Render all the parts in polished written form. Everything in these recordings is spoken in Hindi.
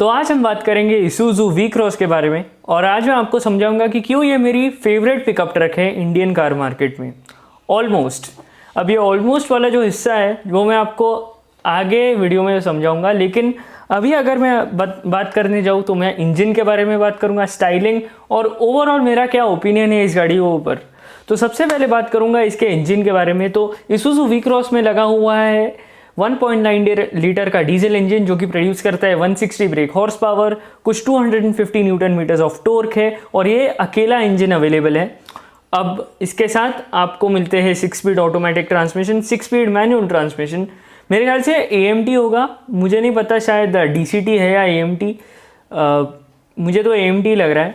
तो आज हम बात करेंगे इसूज़ू वी क्रॉस के बारे में और आज मैं आपको समझाऊंगा कि क्यों ये मेरी फेवरेट पिकअप ट्रक है इंडियन कार मार्केट में। ऑलमोस्ट, अब ये ऑलमोस्ट वाला जो हिस्सा है वो मैं आपको आगे वीडियो में समझाऊंगा, लेकिन अभी अगर मैं बात करने जाऊँ तो मैं इंजन के बारे में बात करूँगा, स्टाइलिंग और ओवरऑल मेरा क्या ओपिनियन है इस गाड़ी के ऊपर। तो सबसे पहले बात करूँगा इसके इंजन के बारे में। तो इसूज़ू वी क्रॉस में लगा हुआ है 1.9 लीटर का डीजल इंजन जो कि प्रोड्यूस करता है 160 ब्रेक हॉर्स पावर, कुछ 250 न्यूटन मीटर्स ऑफ टॉर्क है और ये अकेला इंजन अवेलेबल है। अब इसके साथ आपको मिलते हैं 6 speed automatic transmission, 6 speed manual transmission, मेरे ख्याल से AMT होगा, मुझे नहीं पता शायद DCT है या AMT, मुझे तो AMT लग रहा है।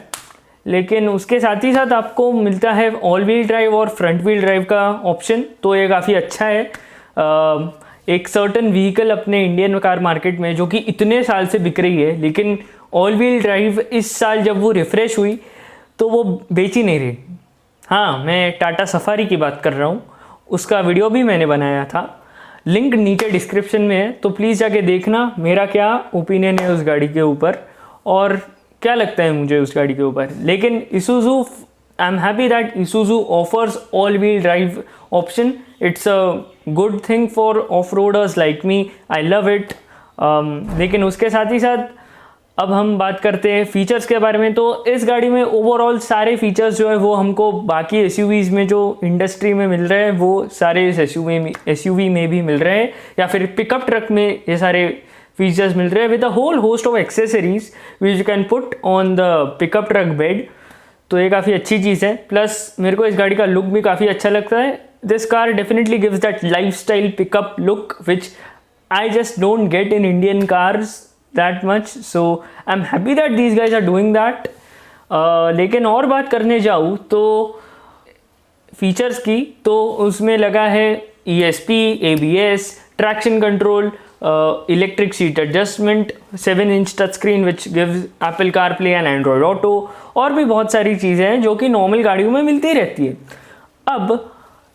लेकिन उसके साथ ही साथ आपको मिलता है ऑल व्हील ड्राइव और फ्रंट व्हील ड्राइव का ऑप्शन, तो ये काफ़ी अच्छा है। एक सर्टन व्हीकल अपने इंडियन कार मार्केट में जो कि इतने साल से बिक रही है, लेकिन ऑल व्हील ड्राइव इस साल जब वो रिफ़्रेश हुई तो वो बेची नहीं रही। हाँ, मैं टाटा सफारी की बात कर रहा हूँ, उसका वीडियो भी मैंने बनाया था, लिंक नीचे डिस्क्रिप्शन में है, तो प्लीज़ जाके देखना मेरा क्या ओपिनियन है उस गाड़ी के ऊपर और क्या लगता है मुझे उस गाड़ी के ऊपर। लेकिन Isuzu, I am happy that Isuzu offers all wheel drive option. It's a good thing for off roaders like me, I love it. लेकिन उसके साथ ही साथ अब हम बात करते हैं फीचर्स के बारे में। तो इस गाड़ी में ओवरऑल सारे फीचर्स जो है वो हमको बाकी SUVs में जो इंडस्ट्री में मिल रहे हैं वो सारे इस SUV में भी मिल रहे हैं, या फिर पिकअप ट्रक में ये सारे फीचर्स मिल रहे हैं with a whole host of accessories which you can put on the pickup truck bed. तो ये काफ़ी अच्छी चीज़ है। प्लस मेरे को इस गाड़ी का लुक भी काफ़ी अच्छा लगता है। This car definitely gives that lifestyle pickup look which I just don't get in Indian cars that much, so I'm happy that these guys are doing that। लेकिन और बात करने जाऊँ तो फीचर्स की, तो उसमें लगा है ESP, ABS, traction control, electric seat adjustment, 7 inch touch screen which gives Apple CarPlay and Android auto, और भी बहुत सारी चीज़ें हैं जो कि नॉर्मल गाड़ियों में मिलती रहती है। अब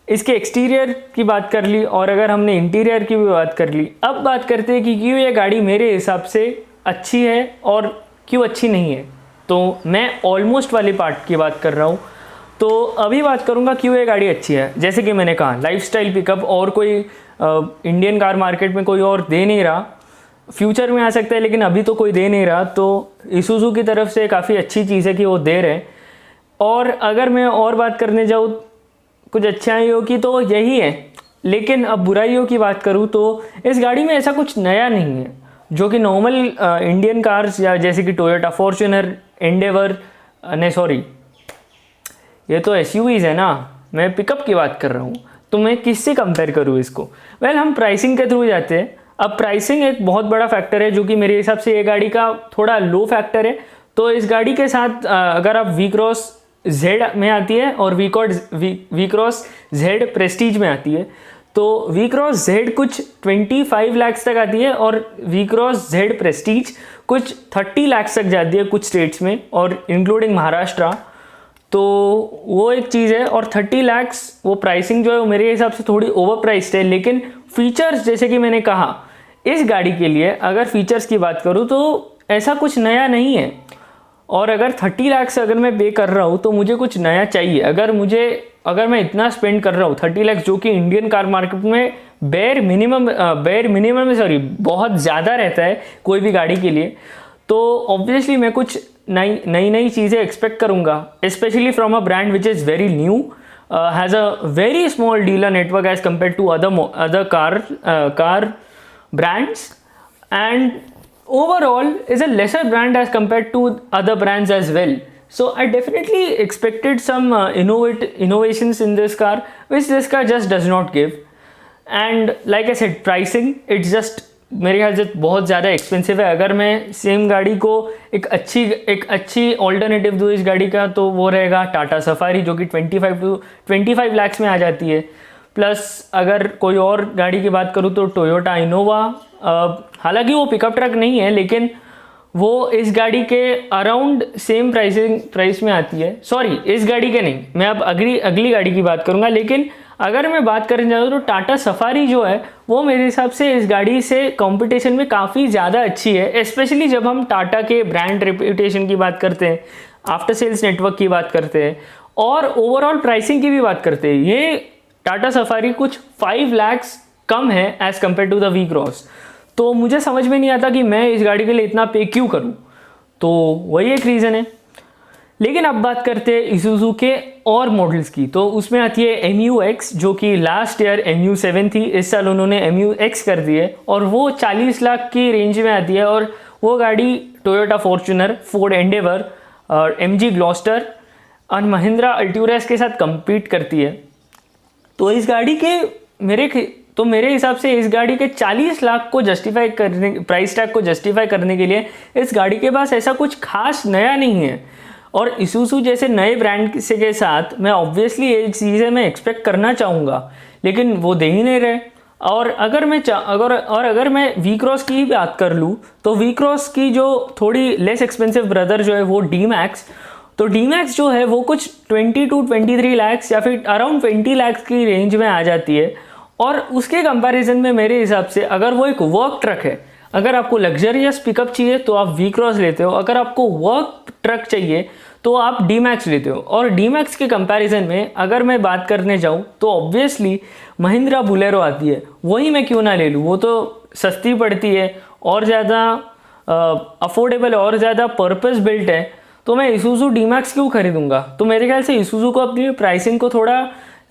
इसके एक्सटीरियर की बात कर ली और अगर हमने इंटीरियर की भी बात कर ली, अब बात करते हैं कि क्यों ये गाड़ी मेरे हिसाब से अच्छी है और क्यों अच्छी नहीं है। तो मैं ऑलमोस्ट वाले पार्ट की बात कर रहा हूँ। तो अभी बात करूँगा क्यों ये गाड़ी अच्छी है। जैसे कि मैंने कहा, लाइफस्टाइल पिकअप और कोई इंडियन कार मार्केट में कोई और दे नहीं रहा, फ्यूचर में आ सकता है लेकिन अभी तो कोई दे नहीं रहा। तो इसूज़ू की तरफ से काफ़ी अच्छी चीज़ है कि वो दे रहे हैं। और अगर मैं और बात करने जाऊँ कुछ अच्छाइयों की तो यही है, लेकिन अब बुराइयों की बात करूँ तो इस गाड़ी में ऐसा कुछ नया नहीं है जो कि नॉर्मल इंडियन कार्स या जैसे कि टोयोटा फॉर्च्यूनर, एंडेवर, नहीं सॉरी ये तो SUVs है ना, मैं पिकअप की बात कर रहा हूँ, तो मैं किससे कंपेयर करूँ इसको। वेल, हम प्राइसिंग के थ्रू जाते हैं। अब प्राइसिंग एक बहुत बड़ा फैक्टर है जो कि मेरे हिसाब से ये गाड़ी का थोड़ा लो फैक्टर है। तो इस गाड़ी के साथ अगर आप वी क्रॉस Z में आती है और वी क्रॉस Z प्रेस्टीज में आती है, तो वी क्रॉस Z कुछ 25 लाख तक आती है और वी क्रॉस Z प्रेस्टीज कुछ 30 लाख तक जाती है कुछ स्टेट्स में और इंक्लूडिंग महाराष्ट्र। तो वो एक चीज़ है, और 30 लाख वो प्राइसिंग जो है वो मेरे हिसाब से थोड़ी ओवर प्राइस्ड है। लेकिन फीचर्स, जैसे कि मैंने कहा, इस गाड़ी के लिए अगर फीचर्स की बात करूँ तो ऐसा कुछ नया नहीं है। और अगर 30 लाख से अगर मैं पे कर रहा हूँ तो मुझे कुछ नया चाहिए। अगर मैं इतना स्पेंड कर रहा हूँ 30 लाख, जो कि इंडियन कार मार्केट में बेयर मिनिमम सॉरी बहुत ज़्यादा रहता है कोई भी गाड़ी के लिए, तो ऑब्वियसली मैं कुछ नई चीज़ें एक्सपेक्ट करूँगा, specially from a brand which is very new, has a very small dealer network as compare to other car brands, and overall is a lesser brand as compared to other brands as well. So I definitely expected some innovations in this car, which this car just does not give. And like I said, pricing, it's just मेरे ख्याल से बहुत ज़्यादा एक्सपेंसिव है। अगर मैं सेम गाड़ी को एक अच्छी ऑल्टरनेटिव दूँ इस गाड़ी का, तो वो रहेगा टाटा सफारी जो कि 25 लाख में आ जाती है। प्लस अगर कोई और गाड़ी की बात करूँ तो टोयोटा इनोवा, हालांकि वो पिकअप ट्रक नहीं है लेकिन वो इस गाड़ी के अराउंड सेम प्राइस में आती है। सॉरी, इस गाड़ी के नहीं, मैं अब अगली गाड़ी की बात करूँगा। लेकिन अगर मैं बात करने जाऊँ तो टाटा सफारी जो है वो मेरे हिसाब से इस गाड़ी से कंपटीशन में काफ़ी ज़्यादा अच्छी है, स्पेशली जब हम टाटा के ब्रांड रेपुटेशन की बात करते हैं, आफ्टर सेल्स नेटवर्क की बात करते हैं और ओवरऑल प्राइसिंग की भी बात करते हैं। ये टाटा सफारी कुछ 5 लाख कम है as compare to the V Cross. तो मुझे समझ में नहीं आता कि मैं इस गाड़ी के लिए इतना पे क्यों करूँ, तो वही एक रीज़न है। लेकिन अब बात करते हैं इसूजू के और मॉडल्स की, तो उसमें आती है MU-X जो कि लास्ट ईयर MU-7 थी, इस साल उन्होंने MU-X कर दी है और वो 40 लाख की रेंज में आती है और वो गाड़ी टोयोटा फॉर्च्यूनर, फोर्ड एंडेवर और MG ग्लॉस्टर और महिंद्रा अल्टूरास के साथ compete करती है। तो इस गाड़ी के मेरे हिसाब से इस गाड़ी के 40 लाख को जस्टिफाई करने, प्राइस टैग को जस्टिफाई करने के लिए इस गाड़ी के पास ऐसा कुछ खास नया नहीं है। और इसूजू जैसे नए ब्रांड के साथ मैं ऑब्वियसली ये चीज़ें मैं एक्सपेक्ट करना चाहूँगा, लेकिन वो दे ही नहीं रहे। और अगर मैं वी क्रॉस की बात कर लूँ तो वी क्रॉस की जो थोड़ी लेस एक्सपेंसिव ब्रदर जो है वो डी मैक्स, तो डी मैक्स जो है वो कुछ 20 to 23 लाख या फिर अराउंड 20 लाख की रेंज में आ जाती है। और उसके कंपैरिजन में मेरे हिसाब से अगर वो एक वर्क ट्रक है, अगर आपको लग्जरियस पिकअप चाहिए तो आप वी क्रॉस लेते हो, अगर आपको वर्क ट्रक चाहिए तो आप डी मैक्स लेते हो। और डी मैक्स के कंपैरिजन में अगर मैं बात करने जाऊँ तो ऑब्वियसली महिंद्रा बुलेरो आती है, वही मैं क्यों ना ले लूँ, वो तो सस्ती पड़ती है और ज़्यादा अफोर्डेबल और ज़्यादा पर्पस बिल्ट है, तो मैं इसूजू डी मैक्स क्यों खरीदूँगा। तो मेरे ख्याल से इसूजू को अपनी प्राइसिंग को थोड़ा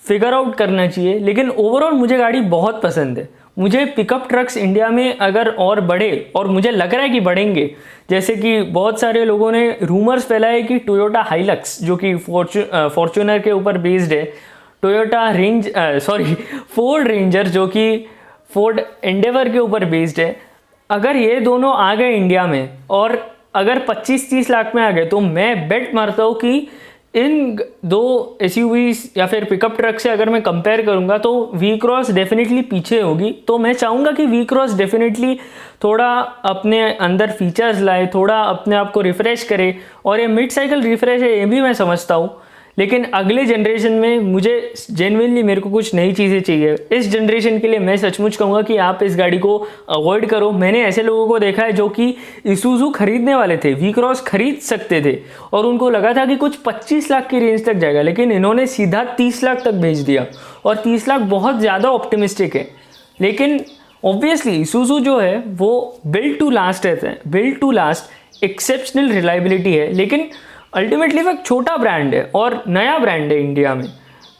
फिगर आउट करना चाहिए। लेकिन ओवरऑल मुझे गाड़ी बहुत पसंद है। मुझे पिकअप ट्रक्स इंडिया में अगर और बढ़े, और मुझे लग रहा है कि बढ़ेंगे, जैसे कि बहुत सारे लोगों ने रूमर्स फैलाए कि टोयोटा हाइलक्स जो कि फॉर्च्यूनर के ऊपर बेस्ड है, फोर्ड रेंजर जो कि फोर्ड एंडेवर के ऊपर बेस्ड है, अगर ये दोनों आ गए इंडिया में और अगर 25-30 लाख में आ गए तो मैं बेट मारता हूँ कि इन दो SUVs या फिर पिकअप ट्रक से अगर मैं कंपेयर करूंगा तो वी क्रॉस डेफिनेटली पीछे होगी। तो मैं चाहूँगा कि वी क्रॉस डेफिनेटली थोड़ा अपने अंदर फीचर्स लाए, थोड़ा अपने आप को रिफ़्रेश करे, और ये मिड साइकिल रिफ़्रेश है ये भी मैं समझता हूँ, लेकिन अगले जनरेशन में मुझे जेन्युइनली मेरे को कुछ नई चीज़ें चाहिए। इस जनरेशन के लिए मैं सचमुच कहूँगा कि आप इस गाड़ी को अवॉइड करो। मैंने ऐसे लोगों को देखा है जो कि इसूजू खरीदने वाले थे, वी क्रॉस खरीद सकते थे और उनको लगा था कि कुछ 25 लाख की रेंज तक जाएगा, लेकिन इन्होंने सीधा 30 लाख तक भेज दिया, और 30 लाख बहुत ज़्यादा ऑप्टिमिस्टिक है। लेकिन ऑब्वियसली इसूजू जो है वो बिल्ड टू लास्ट रहता है, build to last, exceptional reliability है, लेकिन अल्टीमेटली वो एक छोटा ब्रांड है और नया ब्रांड है इंडिया में।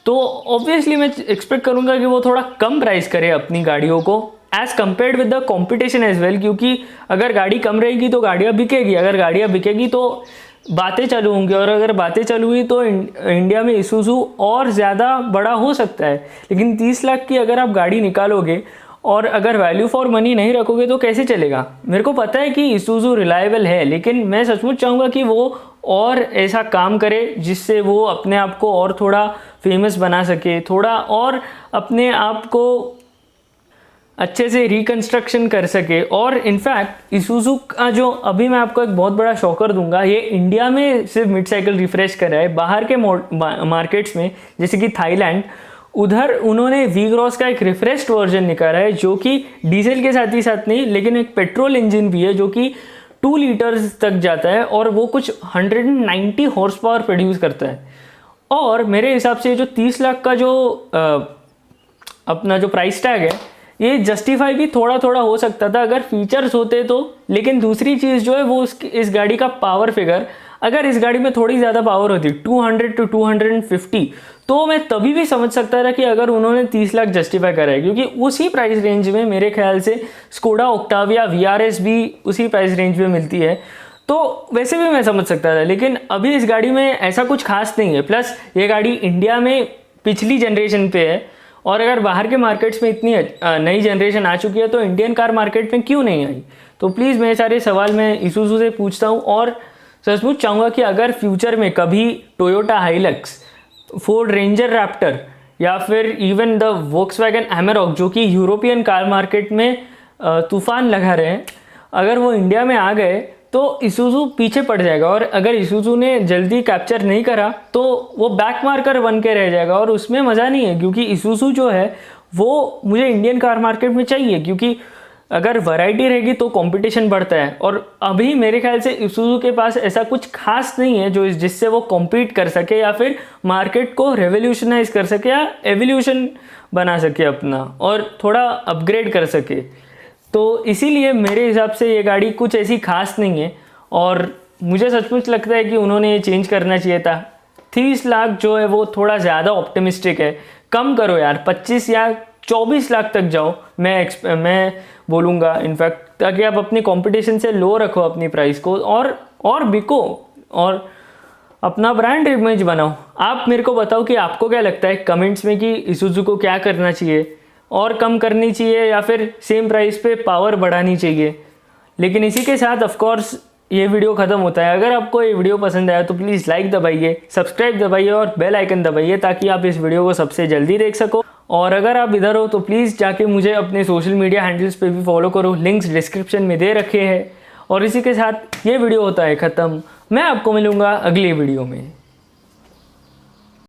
तो ऑब्वियसली मैं एक्सपेक्ट करूंगा कि वो थोड़ा कम प्राइस करे अपनी गाड़ियों को as compared with the competition as well, क्योंकि अगर गाड़ी कम रहेगी तो गाड़ियाँ बिकेगी, अगर गाड़ियाँ बिकेगी तो बातें चालू होंगी, और अगर बातें चालू हुई तो इंडिया में इसूजू और ज़्यादा बड़ा हो सकता है। लेकिन 30 लाख की अगर आप गाड़ी निकालोगे और अगर वैल्यू फॉर मनी नहीं रखोगे तो कैसे चलेगा। मेरे को पता है कि इसूजू रिलायबल है, लेकिन मैं सचमुच चाहूँगा कि वो और ऐसा काम करे जिससे वो अपने आप को और थोड़ा फेमस बना सके, थोड़ा और अपने आप को अच्छे से रिकंस्ट्रक्शन कर सके। और इनफैक्ट इसूजू का जो, अभी मैं आपको एक बहुत बड़ा शॉकर दूंगा, ये इंडिया में सिर्फ मिड साइकिल रिफ्रेश कर रहा है, बाहर के मार्केट्स में जैसे कि थाईलैंड, उधर उन्होंने वी क्रॉस का एक रिफ्रेश्ड वर्जन निकाला है जो कि डीजल के साथ ही साथ नहीं, लेकिन एक पेट्रोल इंजन भी है जो कि 2 लीटर्स तक जाता है और वो कुछ 190 हॉर्स पावर प्रोड्यूस करता है। और मेरे हिसाब से जो 30 लाख का जो अपना जो प्राइस टैग है, ये जस्टिफाई भी थोड़ा थोड़ा हो सकता था अगर फीचर्स होते तो। लेकिन दूसरी चीज़ जो है वो इस गाड़ी का पावर फिगर, अगर इस गाड़ी में थोड़ी ज़्यादा पावर होती 200 to 250, तो मैं तभी भी समझ सकता था कि अगर उन्होंने 30 लाख जस्टिफाई करा है, क्योंकि उसी प्राइस रेंज में मेरे ख्याल से स्कोडा ओक्टाविया VRS भी उसी प्राइस रेंज में मिलती है, तो वैसे भी मैं समझ सकता था। लेकिन अभी इस गाड़ी में ऐसा कुछ खास नहीं है। प्लस ये गाड़ी इंडिया में पिछली जनरेशन पे है, और अगर बाहर के मार्केट्स में इतनी नई जनरेशन आ चुकी है तो इंडियन कार मार्केट में क्यों नहीं आई। तो प्लीज़ मैं सारे सवाल मैं इसूजू से पूछता हूँ, और सचमुच चाहूँगा कि अगर फ्यूचर में कभी Toyota Hilux, Ford ranger Raptor या फिर इवन द वोक्सवैगन एमेरॉक जो कि यूरोपियन कार मार्केट में तूफान लगा रहे हैं, अगर वो इंडिया में आ गए तो इसूजू पीछे पड़ जाएगा, और अगर इसूजू ने जल्दी कैप्चर नहीं करा तो वो बैक मार्कर बन के रह जाएगा, और उसमें मज़ा नहीं है। क्योंकि इसूजू जो है वो मुझे इंडियन कार मार्केट में चाहिए, क्योंकि अगर वैरायटी रहेगी तो कंपटीशन बढ़ता है। और अभी मेरे ख्याल से इसूजू के पास ऐसा कुछ खास नहीं है जो जिससे वो कॉम्पीट कर सके या फिर मार्केट को रेवोल्यूशनाइज कर सके या एवोल्यूशन बना सके अपना, और थोड़ा अपग्रेड कर सके। तो इसीलिए मेरे हिसाब से ये गाड़ी कुछ ऐसी खास नहीं है, और मुझे सचमुच लगता है कि उन्होंने ये चेंज करना चाहिए था। 30 लाख जो है वो थोड़ा ज़्यादा ऑप्टिमिस्टिक है, कम करो यार, 25 या 24 लाख तक जाओ, मैं बोलूँगा इनफैक्ट, ताकि आप अपनी कंपटीशन से लो रखो अपनी प्राइस को, और बिको और अपना ब्रांड इमेज बनाओ। आप मेरे को बताओ कि आपको क्या लगता है कमेंट्स में कि इसूजू को क्या करना चाहिए, और कम करनी चाहिए या फिर सेम प्राइस पे पावर बढ़ानी चाहिए। लेकिन इसी के साथ ऑफ कोर्स ये वीडियो ख़त्म होता है। अगर आपको ये वीडियो पसंद आया तो प्लीज़ लाइक दबाइए, सब्सक्राइब दबाइए और बेल आइकन दबाइए, ताकि आप इस वीडियो को सबसे जल्दी देख सको। और अगर आप इधर हो तो प्लीज़ जाके मुझे अपने सोशल मीडिया हैंडल्स पे भी फॉलो करो, लिंक्स डिस्क्रिप्शन में दे रखे हैं। और इसी के साथ ये वीडियो होता है ख़त्म। मैं आपको मिलूँगा अगली वीडियो में।